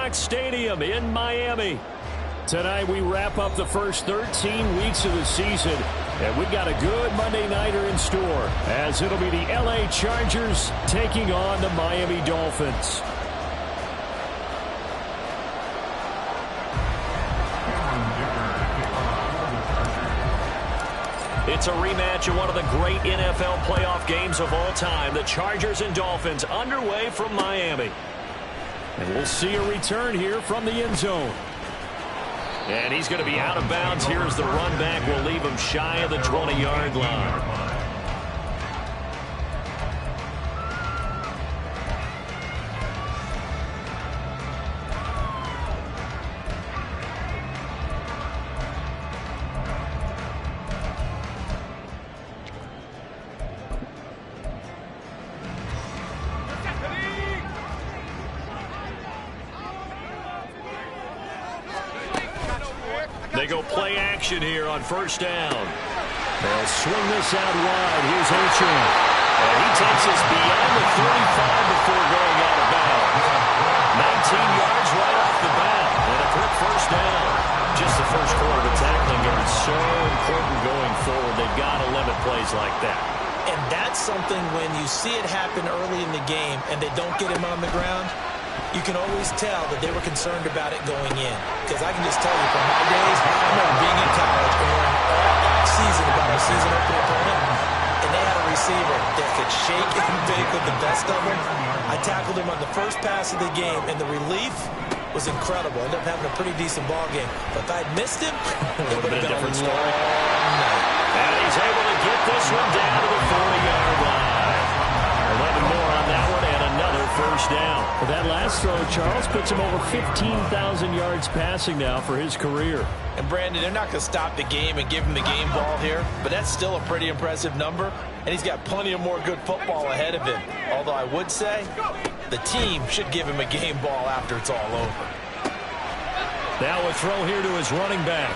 Sox Stadium in Miami. Tonight we wrap up the first 13 weeks of the season, and we've got a good Monday nighter in store, as it'll be the LA Chargers taking on the Miami Dolphins. It's a rematch of one of the great NFL playoff games of all time. The Chargers and Dolphins underway from Miami. And we'll see a return here from the end zone. And he's going to be out of bounds. Here's the run back. Will leave him shy of the 20-yard line. They go play action here on first down. They'll swing this out wide. Here's Achane. And he takes us beyond the 35 before going out of bounds. 19 yards right off the bat. And a quick first down. Just the first quarter of the tackling here is so important going forward. They've got to limit plays like that. And that's something when you see it happen early in the game and they don't get him on the ground, you can always tell that they were concerned about it going in. Because I can just tell you from my days, I remember being in college and learning all season about our season opening opponent, and they had a receiver that could shake and bake with the best of them. I tackled him on the first pass of the game, and the relief was incredible. Ended up having a pretty decent ball game. But if I'd missed him, it would have been a different story. And he's able to get this one down to the 40-yard line. 11 more on that one, and another first down. Well, that last throw, Charles, puts him over 15,000 yards passing now for his career. And Brandon, they're not going to stop the game and give him the game ball here, but that's still a pretty impressive number, and he's got plenty of more good football ahead of him. Although I would say the team should give him a game ball after it's all over. Now a throw here to his running back.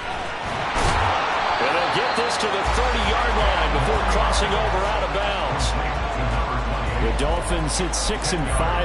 And they'll get this to the 30-yard line before crossing over out of bounds. The Dolphins sit 6-5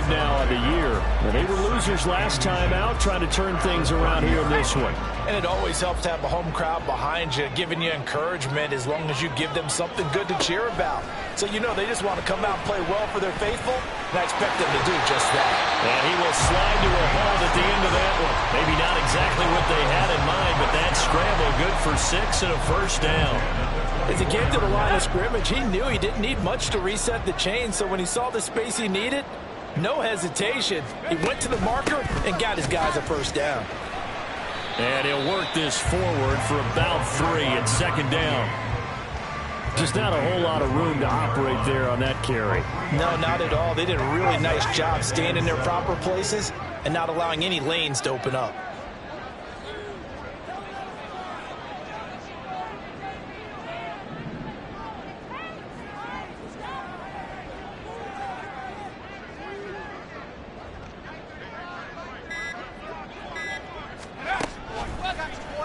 now on the year. They were losers last time out, trying to turn things around here in this one. And it always helps to have a home crowd behind you, giving you encouragement as long as you give them something good to cheer about. So you know they just want to come out and play well for their faithful, and I expect them to do just that. And he will slide to a hold at the end of that one. Maybe not exactly what they had in mind, but that scramble good for 6 and a first down. As he came to the line of scrimmage, he knew he didn't need much to reset the chain, so when he saw the space he needed, no hesitation. He went to the marker and got his guys a first down. And he'll work this forward for about 3 and second down. Just not a whole lot of room to operate there on that carry. No, not at all. They did a really nice job staying in their proper places and not allowing any lanes to open up.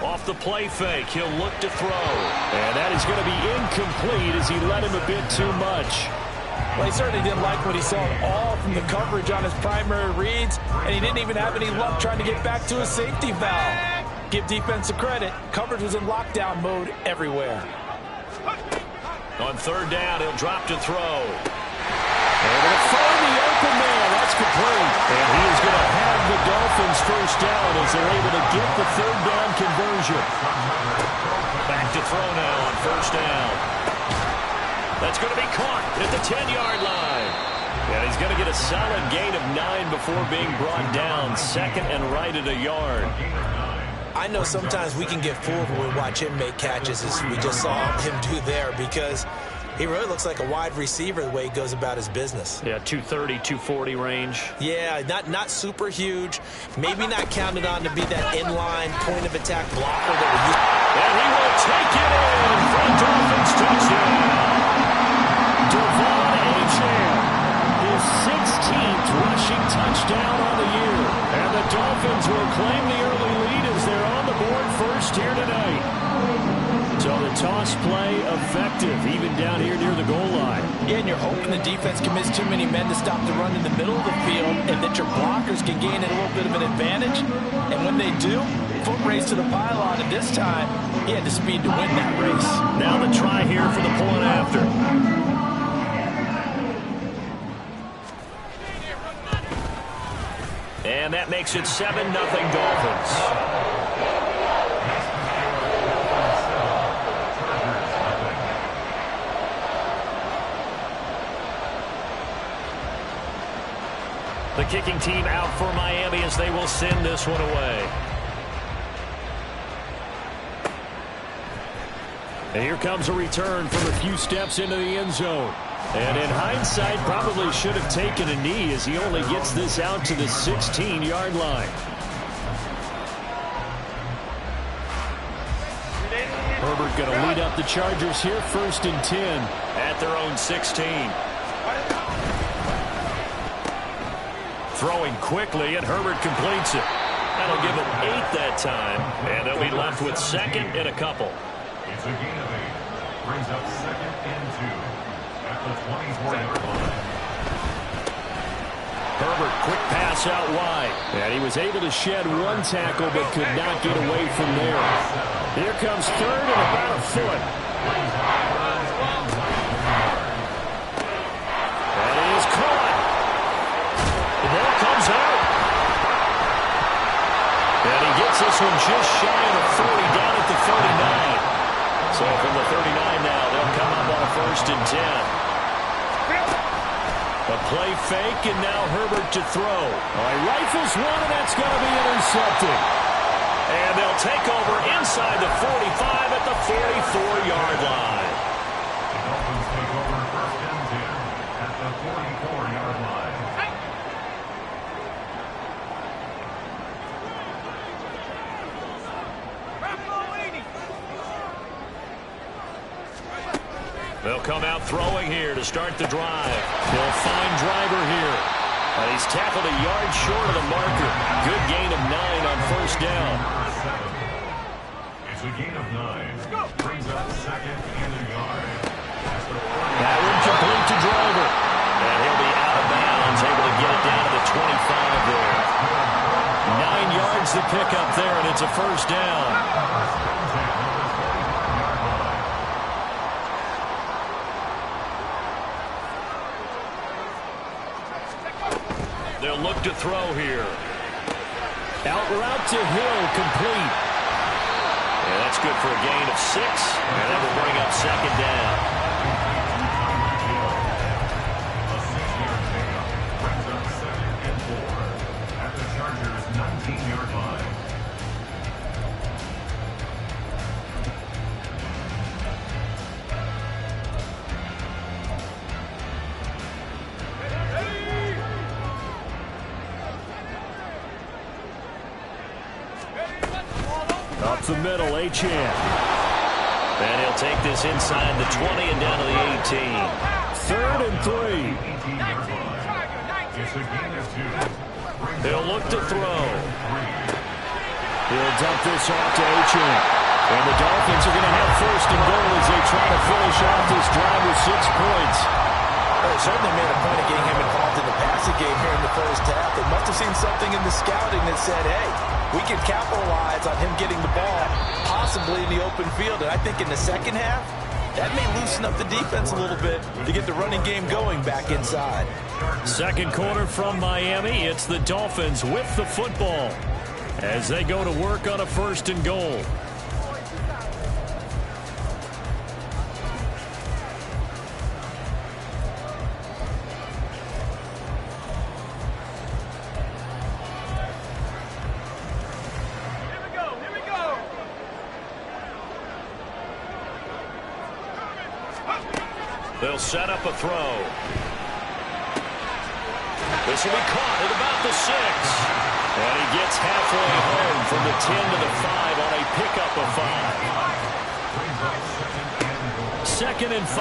Off the play fake, he'll look to throw. And that is going to be incomplete as he let him a bit too much. Well, he certainly didn't like what he saw at all from the coverage on his primary reads, and he didn't even have any luck trying to get back to his safety valve. Give defense a credit. Coverage was in lockdown mode everywhere. On third down, he'll drop to throw. And it'll find the open man. That's complete. And he is going to have the Dolphins first down as they're able to get the third down conversion. Back to throw now on first down. That's going to be caught at the 10-yard line. And he's going to get a solid gain of 9 before being brought down. Second and right at a yard. I know sometimes we can get fooled when we watch him make catches, as we just saw him do there, because he really looks like a wide receiver the way he goes about his business. Yeah, 230, 240 range. Yeah, not super huge. Maybe not counted on to be that inline point of attack blocker that we use. And he will take it in for a Dolphins touchdown. His 16th rushing touchdown on the year. And the Dolphins will claim the early lead as they're on the board first here tonight. To So the toss play effective, even down here near the goal line. Yeah, and you're hoping the defense commits too many men to stop the run in the middle of the field and that your blockers can gain a little bit of an advantage. And when they do, foot race to the pylon, and this time, he had the speed to win that race. Now the try here for the point after. And that makes it 7-0 Dolphins. The kicking team out for Miami as they will send this one away. And here comes a return from a few steps into the end zone. And in hindsight, probably should have taken a knee as he only gets this out to the 16-yard line. Herbert going to lead up the Chargers here, 1st and 10 at their own 16. Throwing quickly, and Herbert completes it. That'll give him 8 that time, and they'll be left with 2nd and a couple. It's a gain of 8. Brings up 2nd and 2 at the 24-yard line. Herbert, quick pass out wide. And he was able to shed one tackle, but could not get away from there. Here comes 3rd and about a foot. That is caught. The ball comes out. And he gets this one just shy of the 40, down at the 39. So from the 39 now, they'll come up on a 1st and 10. A play fake, and now Herbert to throw. All right, rifles one, and that's going to be intercepted. And they'll take over inside the 45 at the 44-yard line. The Dolphins take over 1st and 10 at the 44-yard line. They'll come out throwing here to start the drive. They'll find Driver here. And he's tackled a yard short of the marker. Good gain of 9 on 1st down. It's a gain of 9. Brings up 2nd and a yard. That one complete to Driver. And he'll be out of bounds, able to get it down to the 25 there. 9 yards to pick up there, and it's a 1st down. They'll look to throw here. Out route to Hill, complete. And that's good for a gain of 6. And that will bring up 2nd down. A 6-yard pickup brings up 2nd and 4 at the Chargers' 19-yard line. Up the middle, Achane. And he'll take this inside the 20 and down to the 18. 3rd and 3. 18-yard line. It's a gain of 2. They'll look to throw. He'll dump this off to Achane. And the Dolphins are going to have 1st and goal as they try to finish off this drive with 6 points. They certainly made a point of getting him involved in the passing game here in the 1st half. They must have seen something in the scouting that said, hey, we can capitalize on him getting the ball, possibly in the open field. And I think in the 2nd half, that may loosen up the defense a little bit to get the running game going back inside. 2nd quarter from Miami. It's the Dolphins with the football as they go to work on a 1st and goal. They'll set up a throw. This will be caught at about the 6. And he gets halfway home from the 10 to the 5 on a pickup of 5. 2nd and 5.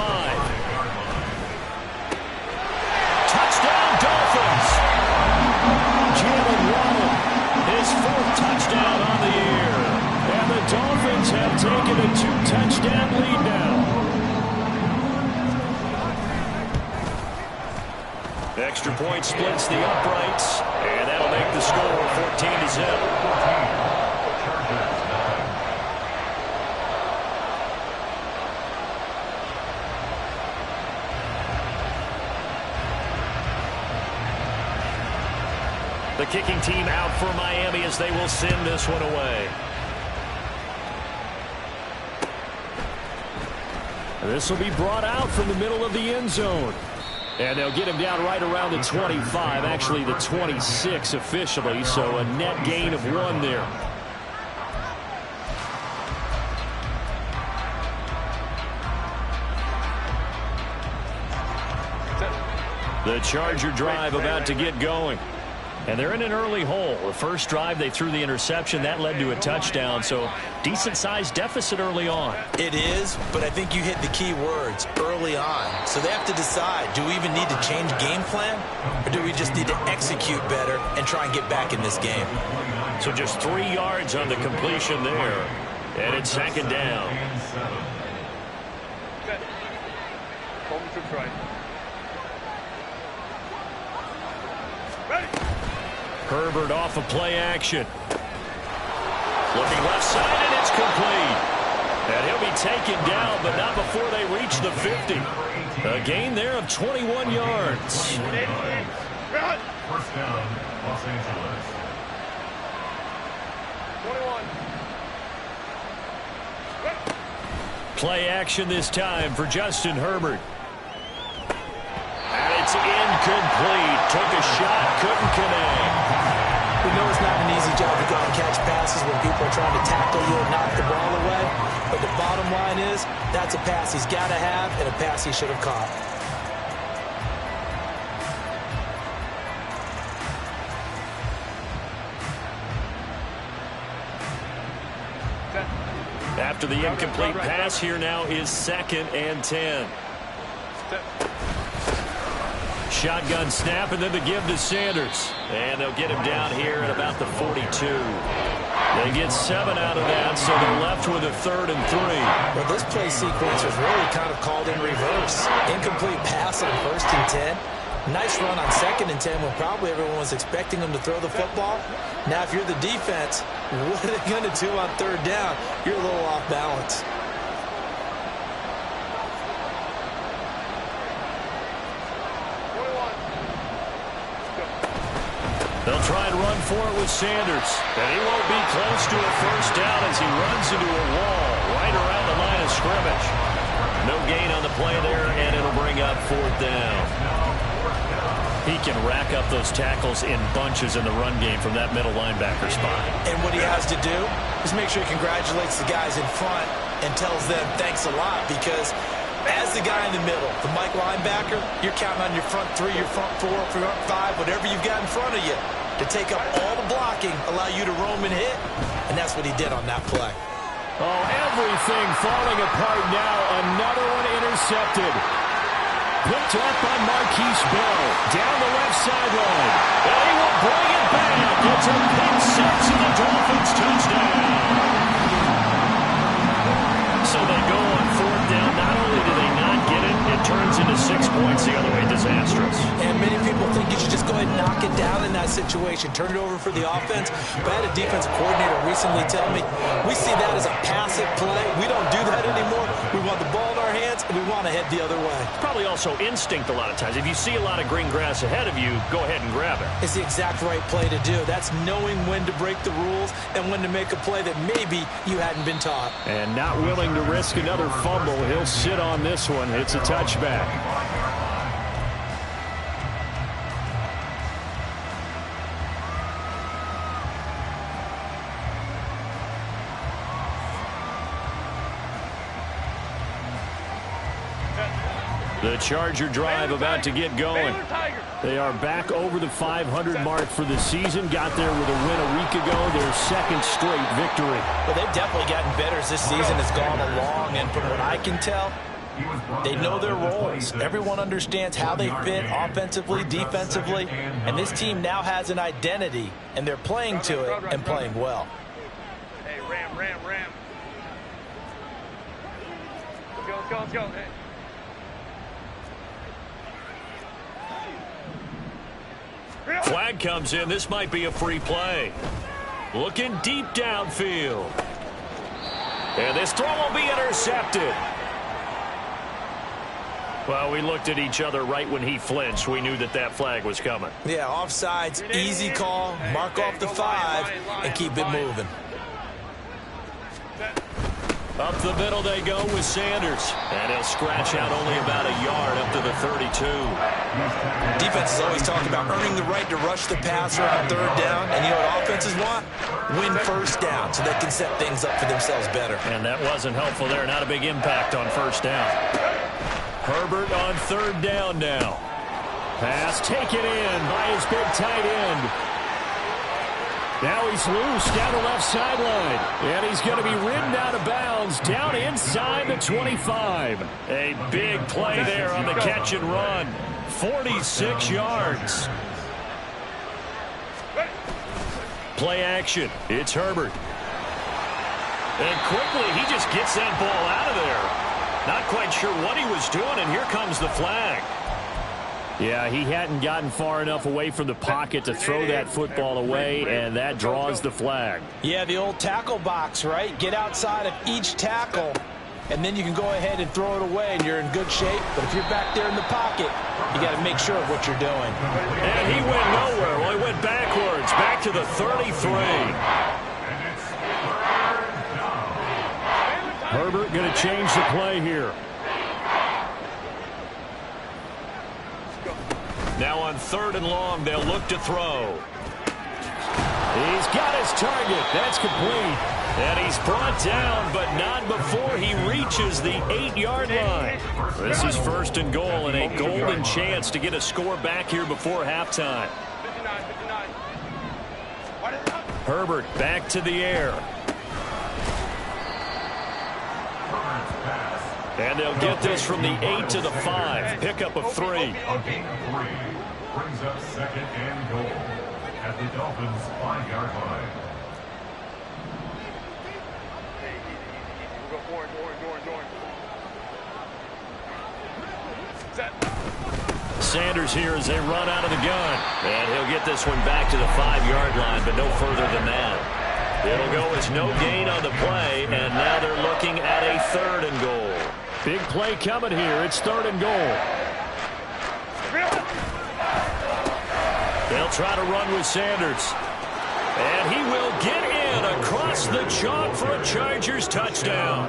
Touchdown, Dolphins. Jalen Waddle, his 4th touchdown on the year. And the Dolphins have taking a 2-touchdown lead now. Extra point splits the uprights, and that'll make the score 14-0. The kicking team out for Miami as they will send this one away. This will be brought out from the middle of the end zone. And they'll get him down right around the 25, actually the 26 officially, so a net gain of 1 there. The Charger drive about to get going. And they're in an early hole. The first drive, they threw the interception. That led to a touchdown, so decent-sized deficit early on. It is, but I think you hit the key words, early on. So they have to decide, do we even need to change game plan, or do we just need to execute better and try and get back in this game? So just 3 yards on the completion there, and it's second down. Herbert off of play action. Looking left side, and it's complete. And he'll be taken down, but not before they reach the 50. A gain there of 21 yards. First down, Los Angeles. 21. Play action this time for Justin Herbert. And it's incomplete. Took a shot, couldn't connect. We know it's not an easy job to go and catch passes when people are trying to tackle you and knock the ball away. But the bottom line is, that's a pass he's got to have and a pass he should have caught. After the incomplete pass, here now is 2nd and 10. Shotgun snap, and then the give to Sanders. And they'll get him down here at about the 42. They get 7 out of that, so they're left with a 3rd and 3. Well, this play sequence was really kind of called in reverse. Incomplete pass on 1st and 10. Nice run on 2nd and 10 when probably everyone was expecting him to throw the football. Now, if you're the defense, what are they going to do on 3rd down? You're a little off balance. They'll try and run for it with Sanders. And he won't be close to a first down as he runs into a wall right around the line of scrimmage. No gain on the play there, and it'll bring up 4th down. He can rack up those tackles in bunches in the run game from that middle linebacker spot. And what he has to do is make sure he congratulates the guys in front and tells them thanks a lot, because as the guy in the middle, the Mike linebacker, you're counting on your front 3, your front 4, front 5, whatever you've got in front of you to take up all the blocking, allow you to roam and hit, and that's what he did on that play. Oh, everything falling apart now. Another one intercepted. Picked up by Marquise Bell. Down the left sideline. And he will bring it back. It's a pick 6 and the Dolphins touchdown. So they go on 4th down. Not only do they not get it, it turns into 6 points the other way. Disastrous. And many people think you should just go ahead and knock it down in that situation. Turn it over for the offense. But I had a defensive coordinator recently tell me, we see that as a passive play. We don't do that anymore. We want the ball in our hands, and we want to head the other way. Probably also instinct a lot of times. If you see a lot of green grass ahead of you, go ahead and grab it. It's the exact right play to do. That's knowing when to break the rules and when to make a play that maybe you hadn't been taught. And not willing to risk another fumble. He'll sit on this one. It's a touchback. The Charger drive about to get going. They are back over the 500 mark for the season. Got there with a win a week ago. Their 2nd straight victory. Well, they've definitely gotten better as this season has gone along. And from what I can tell, they know their roles. Everyone understands how they fit offensively, defensively. And this team now has an identity, and they're playing to it and playing well. Hey, Ram. Flag comes in. This might be a free play. Looking deep downfield. And this throw will be intercepted. Well, we looked at each other right when he flinched. We knew that that flag was coming. Yeah, offsides, easy call. Mark off the 5 and keep it moving. Up the middle they go with Sanders. And he'll scratch out only about a yard up to the 32. Defenses always talk about earning the right to rush the passer on 3rd down. And you know what offenses want? Win 1st down so they can set things up for themselves better. And that wasn't helpful there. Not a big impact on 1st down. Herbert on 3rd down now. Pass taken in by his big tight end. Now he's loose down the left sideline. And he's going to be ridden out of bounds down inside the 25. A big play there on the catch and run. 46 yards. Play action. It's Herbert. And quickly he just gets that ball out of there. Not quite sure what he was doing, and here comes the flag. Yeah, he hadn't gotten far enough away from the pocket to throw that football away, and that draws the flag. Yeah, the old tackle box, right? Get outside of each tackle, and then you can go ahead and throw it away, and you're in good shape. But if you're back there in the pocket, you got to make sure of what you're doing. And he went nowhere. Well, he went backwards, back to the 33. Herbert going to change the play here. Now on 3rd and long, they'll look to throw. He's got his target. That's complete. And he's brought down, but not before he reaches the 8-yard line. This is 1st and goal, and a golden chance to get a score back here before halftime. Herbert back to the air. And they'll get this from the 8 to the 5. Pickup of 3. A gain of 3 brings up 2nd and goal at the Dolphins' 5-yard line. Sanders here as they run out of the gun. And he'll get this one back to the 5-yard line, but no further than that. It'll go as no gain on the play, and now they're looking at a 3rd and goal. Big play coming here. It's 3rd and goal. They'll try to run with Sanders. And he will get in across the chalk for a Chargers touchdown.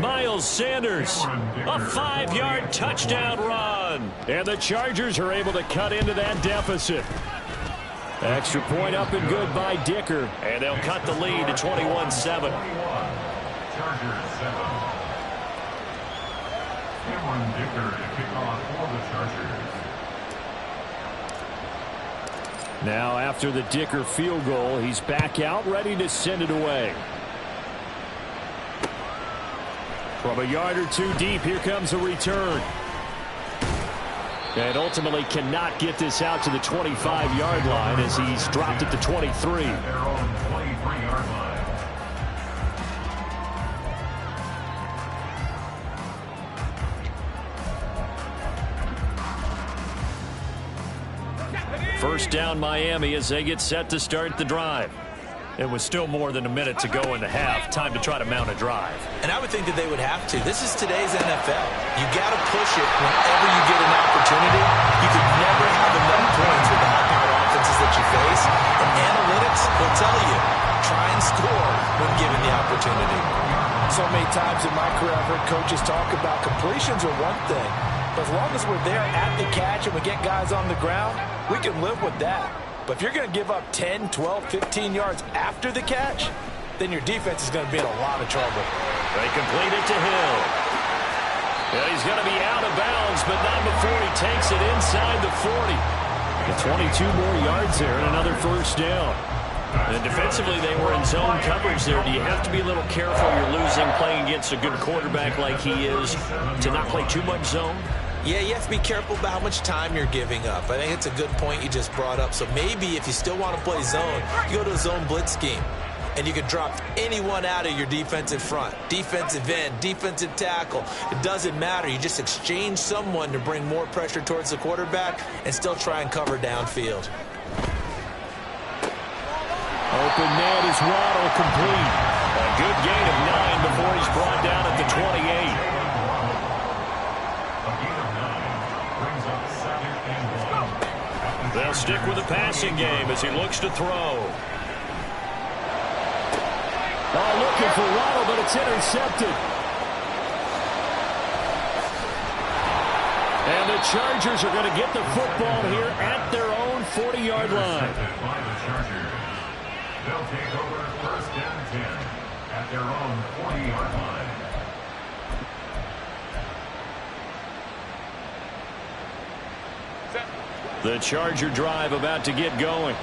Miles Sanders, a 5-yard touchdown run. And the Chargers are able to cut into that deficit. Extra point up and good by Dicker. And they'll cut the lead to 21-7. Chargers 7. Dicker to kick off for the Chargers. Now after the Dicker field goal, he's back out ready to send it away. From a yard or 2 deep, here comes a return. And ultimately cannot get this out to the 25-yard line as he's dropped at the 23. At their own 23-yard line. First down Miami as they get set to start the drive. It was still more than a minute to go in the half. Time to try to mount a drive. And I would think that they would have to. This is today's NFL. You got to push it whenever you get an opportunity. You could never have enough points with the high-powered offenses that you face. And analytics will tell you, try and score when given the opportunity. So many times in my career, I've heard coaches talk about completions are one thing. But as long as we're there at the catch and we get guys on the ground, we can live with that. But if you're going to give up 10, 12, 15 yards after the catch, then your defense is going to be in a lot of trouble. They complete it to Hill. Yeah, he's going to be out of bounds, but not before he takes it inside the 40. The 22 more yards there and another first down. And defensively, they were in zone coverage there. Do you have to be a little careful you're losing playing against a good quarterback like he is to not play too much zone? Yeah, you have to be careful about how much time you're giving up. I think it's a good point you just brought up. So maybe if you still want to play zone, you go to a zone blitz scheme. and you can drop anyone out of your defensive front. Defensive end, defensive tackle. It doesn't matter. You just exchange someone to bring more pressure towards the quarterback and still try and cover downfield. Open man is Waddle, complete. A good gain of 9 before he's brought down at the 28. A gain of 9 brings up 2nd and 1. They'll stick with the passing game as he looks to throw. Oh, looking for Waddle, but it's intercepted. And the Chargers are going to get the football here at their own 40-yard line. By the Chargers. They'll take over 1st and 10 at their own 40-yard line. The Charger drive about to get going.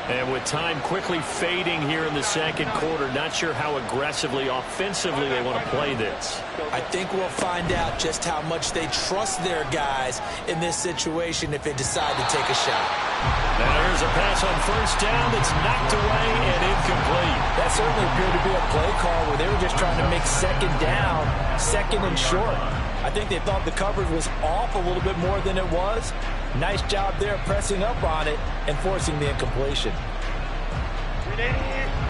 And with time quickly fading here in the second quarter, not sure how aggressively, offensively they want to play this. I think we'll find out just how much they trust their guys in this situation if they decide to take a shot. Now here's a pass on 1st down that's knocked away and incomplete. That certainly appeared to be a play call where they were just trying to make 2nd down, 2nd and short. I think they thought the coverage was off a little bit more than it was. Nice job there pressing up on it and forcing the incompletion.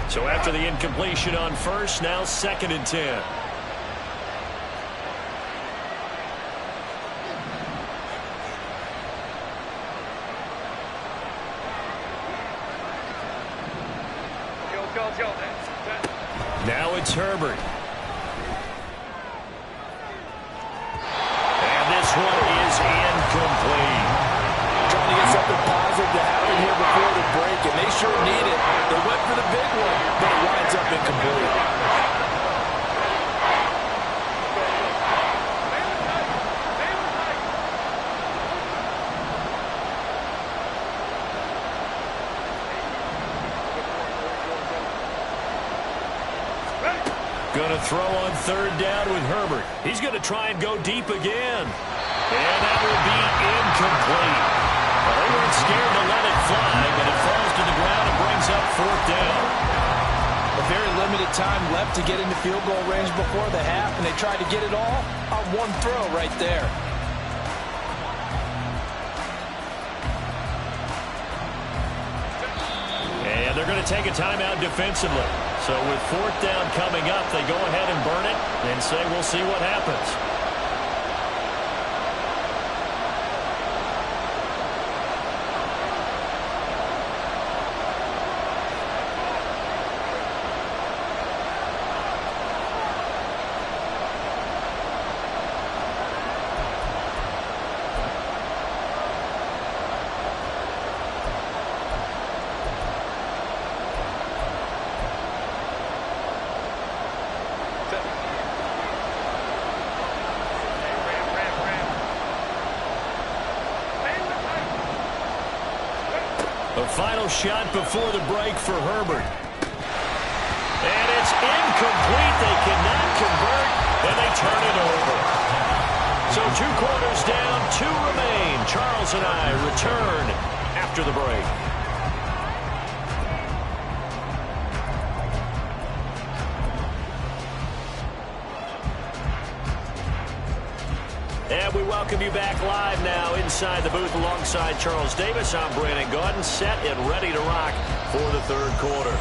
So after the incompletion on 1st, now 2nd and 10. Now it's Herbert. And this one is incomplete. Trying to get something positive to happen here before the break, and they sure need it. They went for the big one, but it winds up incomplete. Going to throw on 3rd down with Herbert. He's going to try and go deep again. And that will be incomplete. Well, they weren't scared to let it fly, but it falls to the ground and brings up 4th down. A very limited time left to get into field goal range before the half, and they tried to get it all on one throw right there. And they're going to take a timeout defensively. So with 4th down coming up, they go ahead and burn it and say we'll see what happens. The final shot before the break for Herbert. And it's incomplete. They cannot convert, and they turn it over. So 2 quarters down, 2 remain. Charles and I return after the break. And we welcome you back live now inside the booth alongside Charles Davis. I'm Brandon Gaudin, set and ready to rock for the 3rd quarter.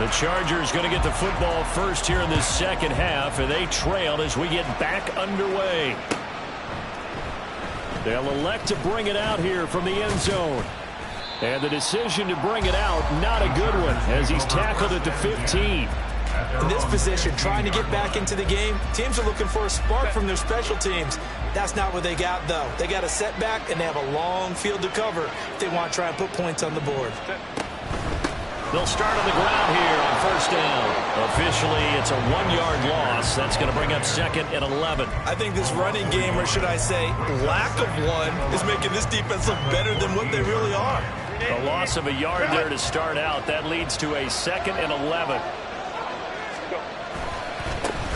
The Chargers going to get the football first here in this second half, and they trail as we get back underway. They'll elect to bring it out here from the end zone. And the decision to bring it out, not a good one, as he's tackled at the 15. In this position, trying to get back into the game, teams are looking for a spark from their special teams. That's not what they got, though. They got a setback, and they have a long field to cover if they want to try and put points on the board. They'll start on the ground here on 1st down. Officially, it's a 1-yard loss. That's going to bring up 2nd and 11. I think this running game, or should I say lack of one, is making this defense look better than what they really are. A loss of a yard there to start out. That leads to a 2nd and 11.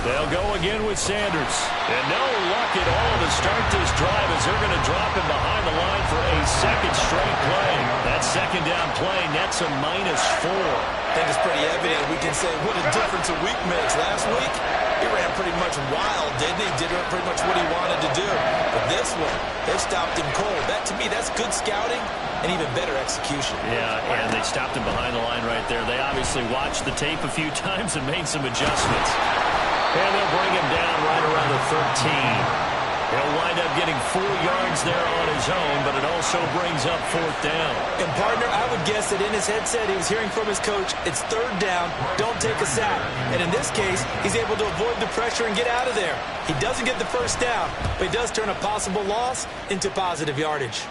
They'll go again with Sanders. And no luck at all to start this drive as they're going to drop him behind the line for a second straight play. That second down play nets a -4. I think it's pretty evident. We can say what a difference a week makes. Last week, he ran pretty much wild, didn't he? Did pretty much what he wanted to do. But this one, they stopped him cold. That, to me, that's good scouting and even better execution. Yeah, and they stopped him behind the line right there. They obviously watched the tape a few times and made some adjustments. And they'll bring him down right around the 13. He'll wind up getting 4 yards there on his own, but it also brings up 4th down. And, partner, I would guess that in his headset he was hearing from his coach, it's 3rd down, don't take a sack. And in this case, he's able to avoid the pressure and get out of there. He doesn't get the 1st down, but he does turn a possible loss into positive yardage.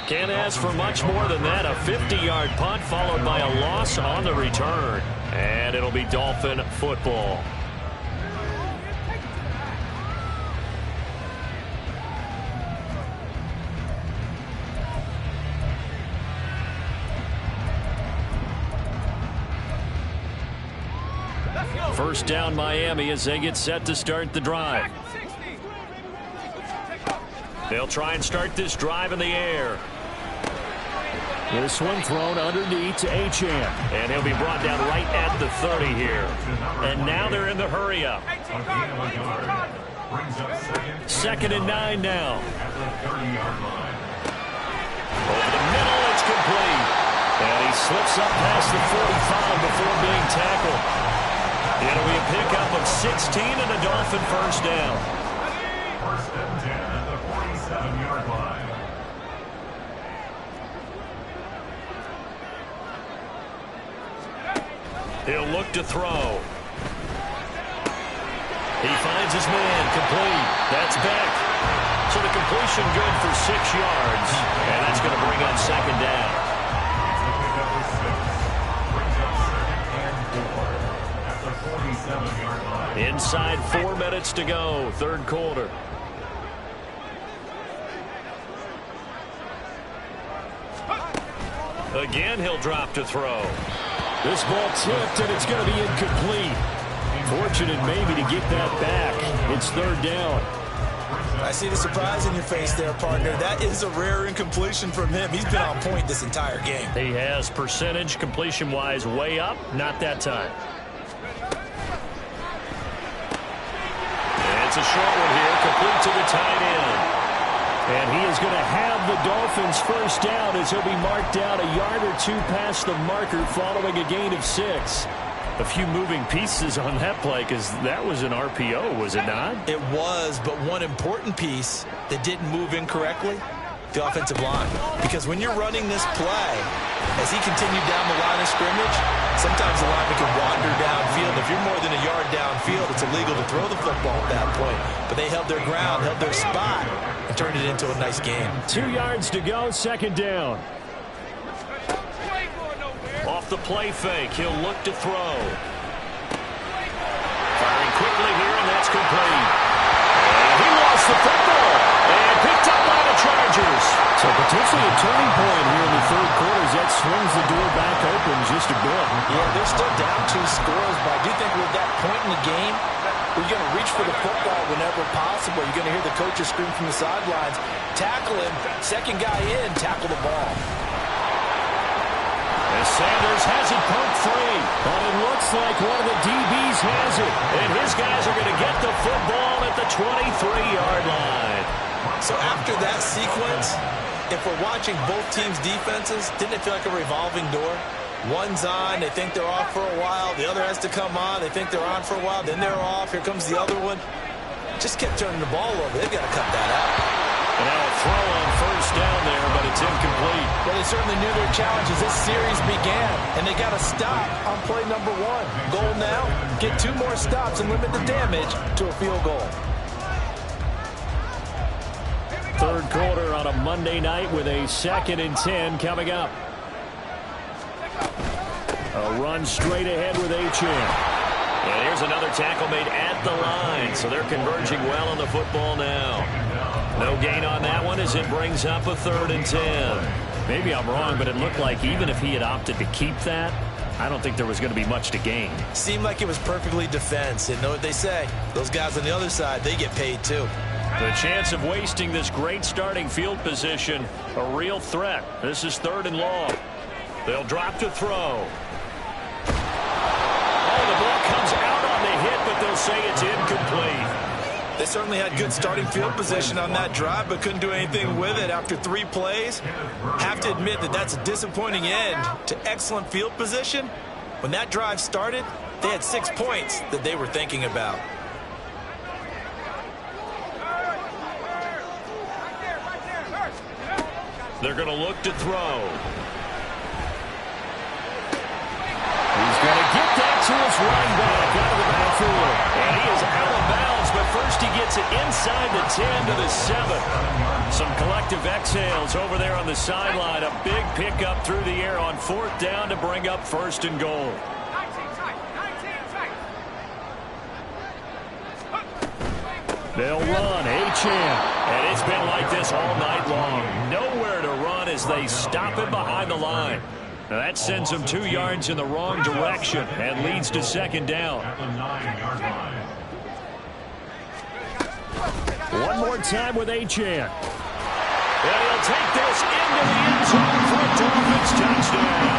Can't ask for much more than that. A 50-yard punt followed by a loss on the return. And it'll be Dolphin football. First down Miami as they get set to start the drive. They'll try and start this drive in the air. This one thrown underneath to Achane. And he'll be brought down right at the 30 here. And now they're in the hurry-up. 2nd and 9 now. Over the middle, it's complete. And he slips up past the 45 before being tackled. It'll be a pickup of 16 and a Dolphin first down. 1st and 10 at the 47-yard line. He'll look to throw. He finds his man, complete. That's Beck. So the completion good for 6 yards. And that's going to bring up 2nd down. It's a pickup of 6. Brings up 2nd and 4 at the 47-yard line. Inside 4 minutes to go, 3rd quarter. Again, he'll drop to throw. This ball tipped, and it's going to be incomplete. Fortunate maybe to get that back. It's 3rd down. I see the surprise in your face there, partner. That is a rare incompletion from him. He's been on point this entire game. He has percentage completion-wise way up. Not that time. And it's a short one here, complete to the tight end. And he is going to have the Dolphins first down as he'll be marked down a yard or 2 past the marker following a gain of 6. A few moving pieces on that play because that was an RPO, was it not? It was, but one important piece that didn't move incorrectly, the offensive line. Because when you're running this play, as he continued down the line of scrimmage, sometimes the lineman can wander downfield. If you're more than a yard downfield, it's illegal to throw the football at that point. But they held their ground, held their spot, and turned it into a nice game. 2 yards to go, 2nd down. Off the play fake, he'll look to throw. Firing quickly here, and that's complete. And he lost the football. And picked up by the Chargers. So potentially a turning point here in the 3rd quarter as that swings the door back open just a bit. Yeah, they're still down 2 scores, but I do think with that point in the game, we're going to reach for the football whenever possible. You're going to hear the coaches scream from the sidelines, tackle him, 2nd guy in, tackle the ball. As Sanders has it poked free. But it looks like one of the DBs has it. And his guys are going to get the football at the 23-yard line. So after that sequence, if we're watching both teams' defenses, didn't it feel like a revolving door? One's on, they think they're off for a while. The other has to come on, they think they're on for a while. Then they're off, here comes the other one. Just kept turning the ball over. They've got to cut that out. And now a throw on first down there, but it's incomplete. Well, they certainly knew their challenge as this series began, and they got to stop on play number 1. Goal now, get 2 more stops and limit the damage to a field goal. 3rd quarter on a Monday night with a 2nd and 10 coming up. A run straight ahead with Achane. And here's another tackle made at the line, so they're converging well on the football now. No gain on that one as it brings up a 3rd and 10. Maybe I'm wrong, but it looked like even if he had opted to keep that, I don't think there was going to be much to gain. Seemed like it was perfectly defense. And know what they say? Those guys on the other side, they get paid too. The chance of wasting this great starting field position, a real threat. This is 3rd and long. They'll drop to throw. Oh, the ball comes out on the hit, but they'll say it's incomplete. They certainly had good starting field position on that drive, but couldn't do anything with it after 3 plays. Have to admit that that's a disappointing end to excellent field position. When that drive started, they had 6 points that they were thinking about. They're going to look to throw. He's going to get that to his running back out of the backfield. And he is out of bounds, but first he gets it inside the 10 to the 7. Some collective exhales over there on the sideline. A big pickup through the air on 4th down to bring up 1st and goal. They'll run, Achane. And it's been like this all night long. Nowhere to run as they stop it behind the line. Now that sends them 2 yards in the wrong direction and leads to 2nd down. One more time with Achane. And he'll take this into the end zone for a Dolphins touchdown.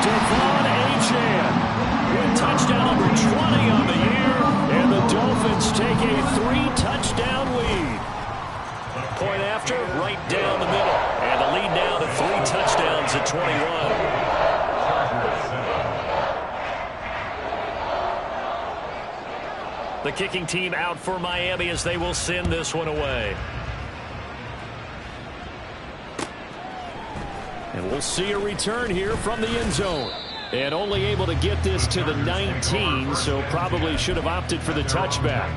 Devon Achane with touchdown number 20 on the year. And the Dolphins take a 3-touchdown lead. Point after, right down the middle. And the lead now to 3 touchdowns at 21. The kicking team out for Miami as they will send this one away. And we'll see a return here from the end zone. And only able to get this to the 19, so probably should have opted for the touchback.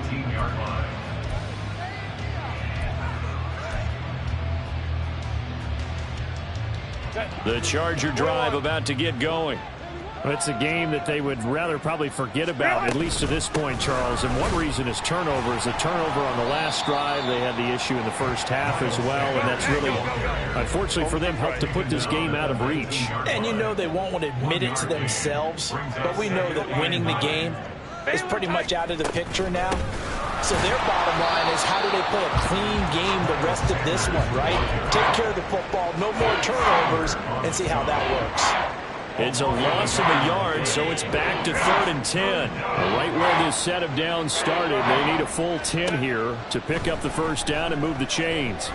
The Charger drive about to get going. Well, it's a game that they would rather probably forget about, at least to this point, Charles. And one reason is turnovers. A turnover on the last drive. They had the issue in the first half as well, and that's really, unfortunately for them, helped to put this game out of reach. And you know they won't want to admit it to themselves, but we know that winning the game is pretty much out of the picture now. So their bottom line is, how do they play a clean game the rest of this one, right? Take care of the football, no more turnovers, and see how that works. It's a loss of a yard, so it's back to 3rd and 10. Right where this set of downs started, they need a full 10 here to pick up the 1st down and move the chains.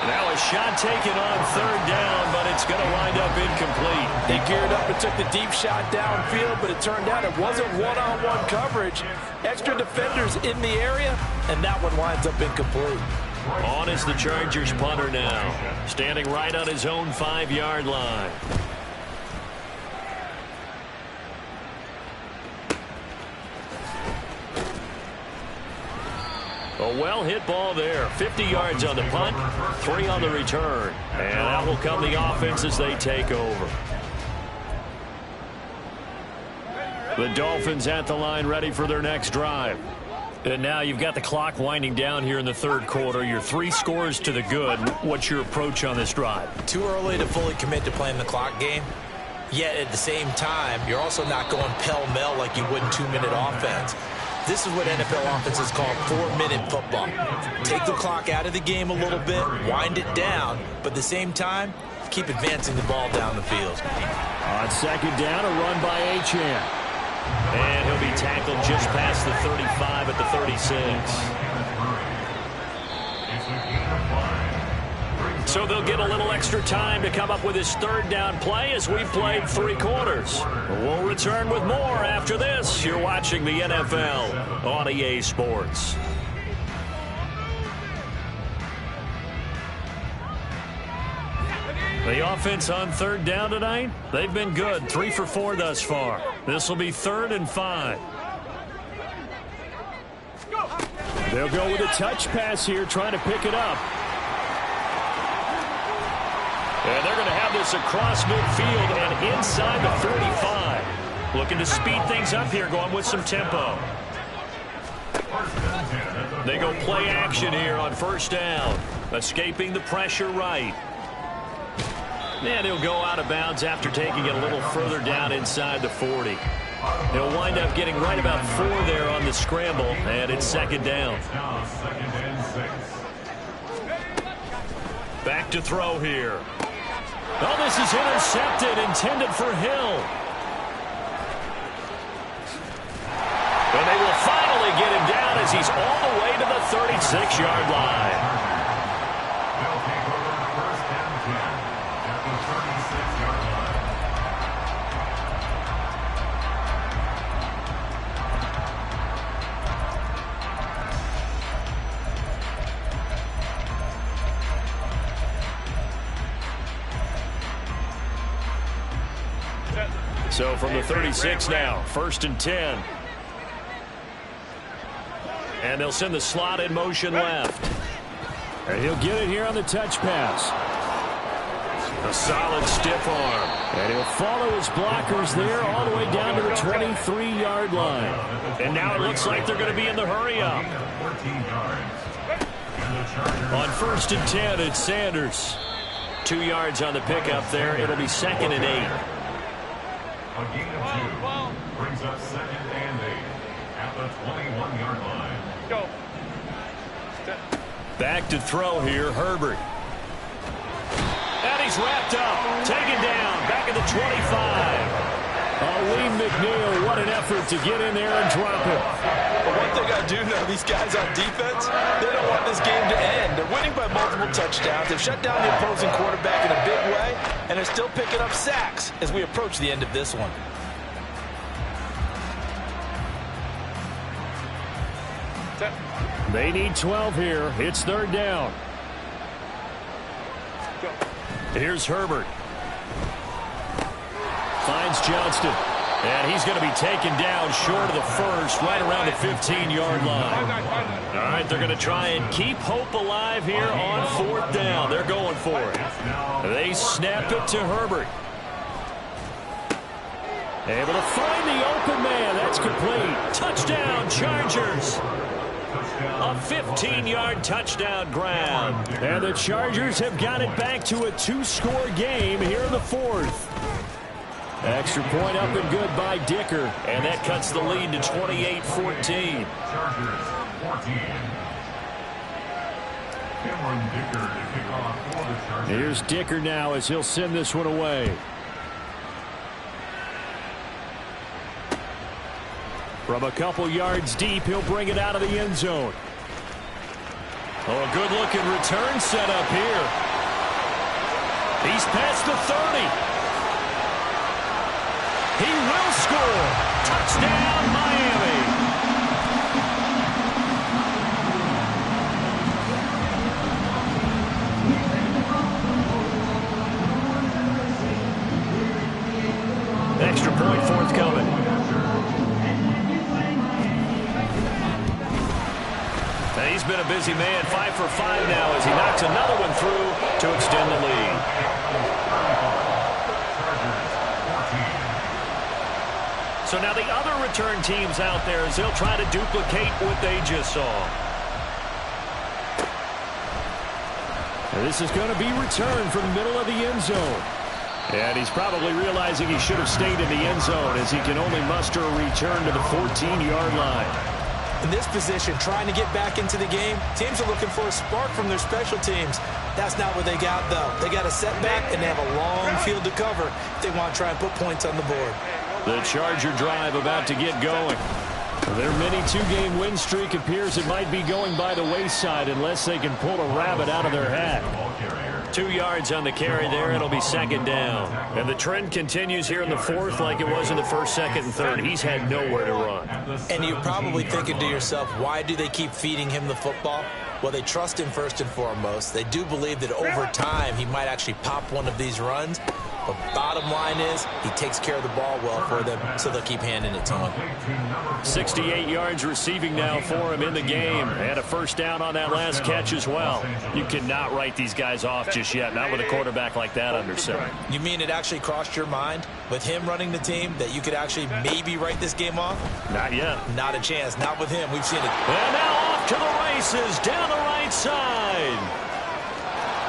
Now a shot taken on 3rd down, but it's going to wind up incomplete. They geared up and took the deep shot downfield, but it turned out it wasn't one-on-one coverage. Extra defenders in the area, and that one winds up incomplete. On is the Chargers punter now, standing right on his own 5-yard line. A well-hit ball there. 50 yards on the punt, 3 on the return. And out will come the offense as they take over. The Dolphins at the line, ready for their next drive. And now you've got the clock winding down here in the 3rd quarter. You're 3 scores to the good. What's your approach on this drive? Too early to fully commit to playing the clock game. Yet at the same time, you're also not going pell-mell like you would in 2-minute offense. This is what NFL offenses call 4-minute football. Take the clock out of the game a little bit, wind it down, but at the same time, keep advancing the ball down the field. On 2nd down, a run by Achane. And he'll be tackled just past the 35 at the 36. So they'll get a little extra time to come up with his 3rd down play as we've played 3 quarters. We'll return with more after this. You're watching the NFL on EA Sports. The offense on 3rd down tonight, they've been good. 3 for 4 thus far. This will be 3rd and 5. They'll go with a touch pass here, trying to pick it up. And they're going to have this across midfield and inside the 45. Looking to speed things up here, going with some tempo. They go play action here on 1st down. Escaping the pressure right. And he'll go out of bounds after taking it a little further down inside the 40. He'll wind up getting right about 4 there on the scramble, and it's second down. Now 2nd and 6. Back to throw here. Oh, this is intercepted, intended for Hill. And they will finally get him down as he's all the way to the 36-yard line. They'll take over 1st and 10 at the 36-yard line. So from the 36 now, 1st and 10. And they'll send the slot in motion left. And he'll get it here on the touch pass. A solid stiff arm. And he'll follow his blockers there all the way down to the 23-yard line. And now it looks like they're going to be in the hurry-up. 14 yards. And the Chargers On 1st and 10, it's Sanders. 2 yards on the pickup there. It'll be 2nd and 8. a gain of 2 brings up 2nd and 8 at the 21-yard line. Go. Back to throw here, Herbert. And he's wrapped up, taken down, back at the 25. Lee McNeil, what an effort to get in there and drop it. But one thing I do know, these guys on defense, they don't want this game to end. They're winning by multiple touchdowns. They've shut down the opposing quarterback in a big way, and they're still picking up sacks as we approach the end of this one. They need 12 here. It's 3rd down. Here's Herbert. Finds Johnston. And he's going to be taken down short of the first, right around the 15-yard line. All right, they're going to try and keep hope alive here on 4th down. They're going for it. They snap it to Herbert. Able to find the open man. That's complete. Touchdown, Chargers. A 15-yard touchdown grab. And the Chargers have got it back to a 2-score game here in the 4th. Extra point up and good by Dicker. And that cuts the lead to 28-14. Chargers 14. Cameron Dicker to kick off for the Chargers. Here's Dicker now as he'll send this one away. From a couple yards deep, he'll bring it out of the end zone. Oh, a good-looking return set up here. He's past the 30. He will score. Touchdown, Miami. Extra point forthcoming. He's been a busy man, 5 for 5 now as he knocks another one through to extend the lead. So now the other return teams out there as they'll try to duplicate what they just saw. And this is going to be returned from the middle of the end zone. And he's probably realizing he should have stayed in the end zone as he can only muster a return to the 14-yard line. In this position, trying to get back into the game, teams are looking for a spark from their special teams. That's not what they got, though. They got a setback, and they have a long field to cover if they want to try and put points on the board. The Charger drive about to get going. Their mini 2-game win streak appears it might be going by the wayside unless they can pull a rabbit out of their hat. 2 yards on the carry there. It'll be 2nd down. And the trend continues here in the 4th like it was in the 1st, 2nd, and 3rd. He's had nowhere to run. And you're probably thinking to yourself, why do they keep feeding him the football? Well, they trust him first and foremost. They do believe that over time he might actually pop one of these runs. But bottom line is he takes care of the ball well for them, so they'll keep handing it to him. 68 yards receiving now for him in the game. And a 1st down on that last catch as well. You cannot write these guys off just yet, not with a quarterback like that under center. You mean it actually crossed your mind with him running the team that you could actually maybe write this game off? Not yet. Not a chance. Not with him. We've seen it. And now off to the races down the right side.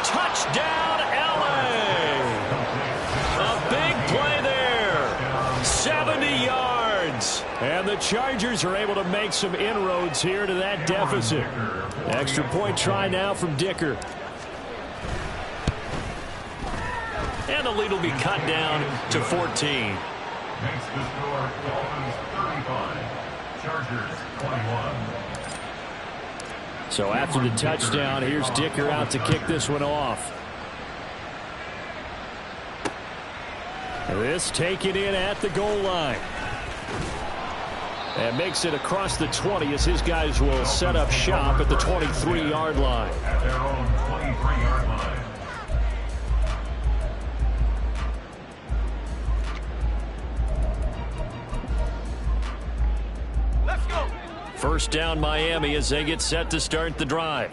Touchdown, LA. Chargers are able to make some inroads here to that deficit. Extra point try now from Dicker. And the lead will be cut down to 14. Makes the score Dolphins 35, Chargers 21. So after the touchdown, here's Dicker out to kick this one off. This taken in at the goal line. And makes it across the 20 as his guys will set up shop at the 23-yard line. At their own 23-yard line. First down Miami as they get set to start the drive.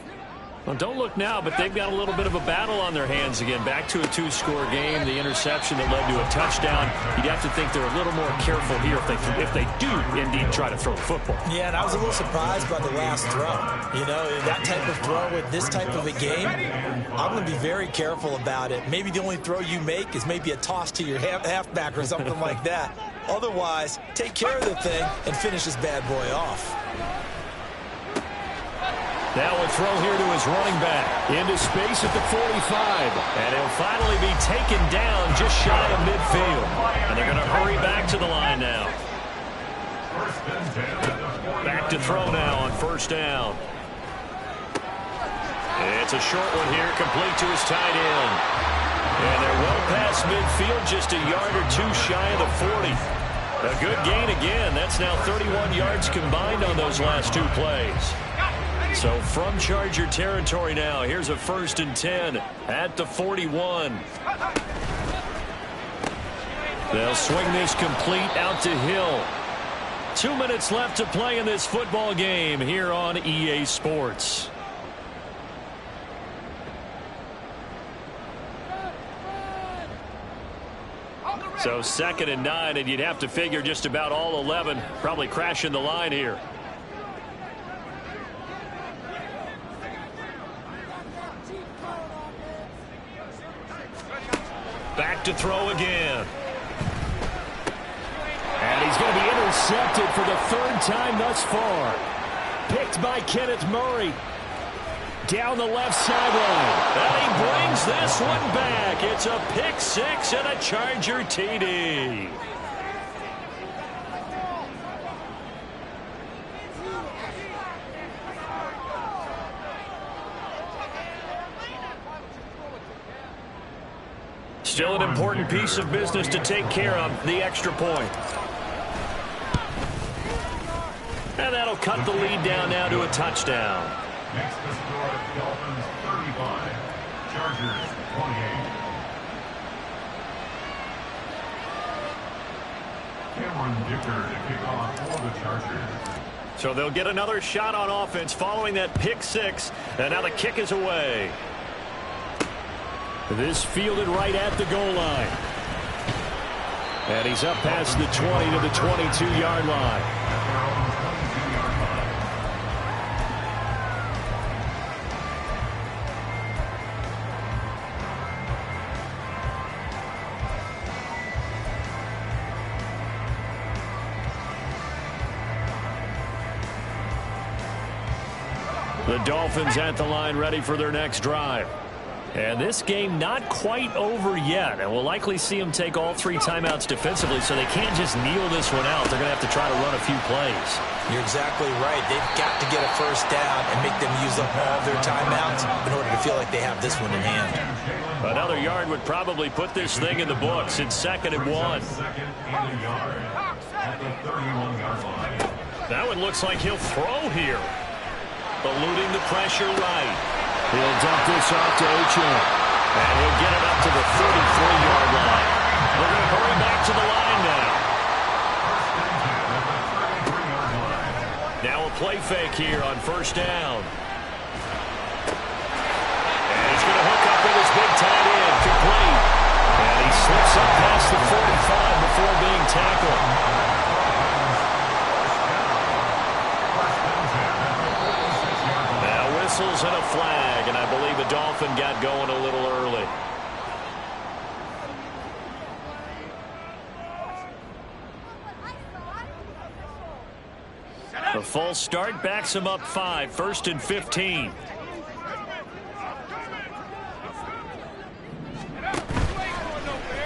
Well, don't look now, but they've got a little bit of a battle on their hands again. Back to a two-score game. The interception that led to a touchdown. You'd have to think they're a little more careful here if they do indeed try to throw the football. Yeah, and I was a little surprised by the last throw. You know, that type of throw with this type of a game, I'm going to be very careful about it. Maybe the only throw you make is maybe a toss to your halfback or something like that. Otherwise, take care of the thing and finish this bad boy off. Now a throw here to his running back. Into space at the 45. And he'll finally be taken down just shy of midfield. And they're going to hurry back to the line now. Back to throw now on first down. It's a short one here, complete to his tight end. And they're well past midfield, just a yard or two shy of the 40. A good gain again. That's now 31 yards combined on those last two plays. So from Charger territory now, here's a 1st and 10 at the 41. They'll swing this complete out to Hill. 2 minutes left to play in this football game here on EA Sports. So 2nd and 9, and you'd have to figure just about all 11 probably crashing the line here. Back to throw again. And he's going to be intercepted for the 3rd time thus far. Picked by Kenneth Murray. Down the left sideline. And he brings this one back. It's a pick 6 and a Charger TD. Still an important piece of business to take care of, the extra point. And that'll cut the lead down now to a touchdown. Makes the score Dolphins 35, Chargers 28. Cameron Dicker to kick off for the Chargers. So they'll get another shot on offense following that pick 6. And now the kick is away. This fielded right at the goal line. And he's up past the 20 to the 22-yard line. The Dolphins at the line ready for their next drive. And this game not quite over yet. And we'll likely see them take all 3 timeouts defensively, so they can't just kneel this one out. They're going to have to try to run a few plays. You're exactly right. They've got to get a first down and make them use up all their timeouts in order to feel like they have this one in hand. Another yard would probably put this thing in the books. It's 2nd and 1. 2nd and a yard at the 31-yard line. That one looks like he'll throw here. Eluding the pressure right. He'll dump this off to H.M. And he'll get it up to the 33-yard line. They're going to hurry back to the line now. Now a play fake here on first down. And he's going to hook up with his big tight end, complete. And he slips up past the 45 before being tackled. Whistles and a flag, and I believe the Dolphin got going a little early. The false start backs him up 5, 1st and 15.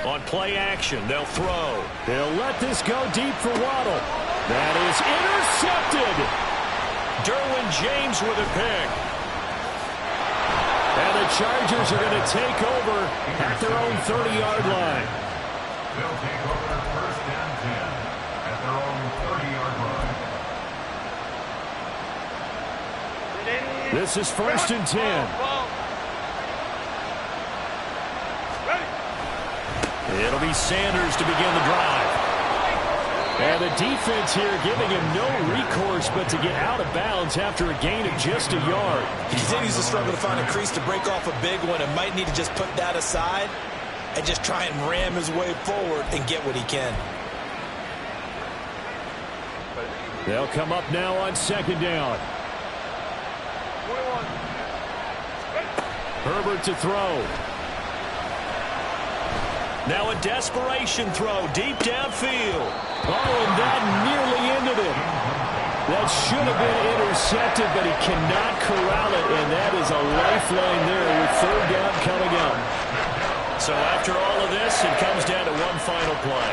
On play action, they'll throw. They'll let this go deep for Waddle. That is intercepted. Derwin James with a pick. And the Chargers are going to take over at their own 30-yard line. They'll take over 1st and 10 at their own 30-yard line. This is 1st and 10. It'll be Sanders to begin the drive. And the defense here giving him no recourse but to get out of bounds after a gain of just a yard. He continues to struggle to find a crease to break off a big one and might need to just put that aside and just try and ram his way forward and get what he can. They'll come up now on 2nd down. Herbert to throw. Now a desperation throw deep downfield. Oh, and that nearly ended it. That should have been intercepted, but he cannot corral it, and that is a lifeline there with 3rd down coming up. So after all of this, it comes down to one final play.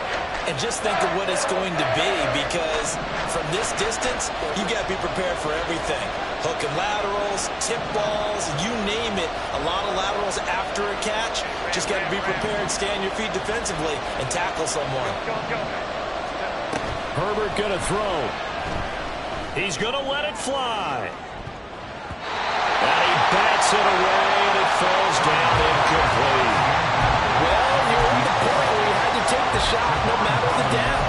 And just think of what it's going to be, because from this distance, you got to be prepared for everything. Hook and laterals, tip balls, you name it. A lot of laterals after a catch. Just got to be prepared, stay on your feet defensively, and tackle someone. Herbert going to throw. He's going to let it fly. And he bats it away, and it falls down incomplete. Well, you're at the point where you had to take the shot no matter the down.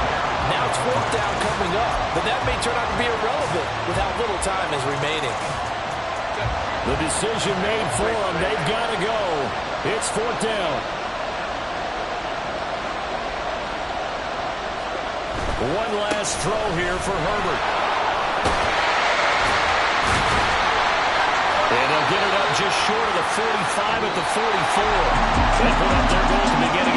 Now it's 4th down coming up, but that may turn out to be irrelevant with how little time is remaining. The decision made for them. They've got to go. It's 4th down. One last throw here for Herbert. And they'll get it up just short of the 45 at the 44. That put up their goals to begin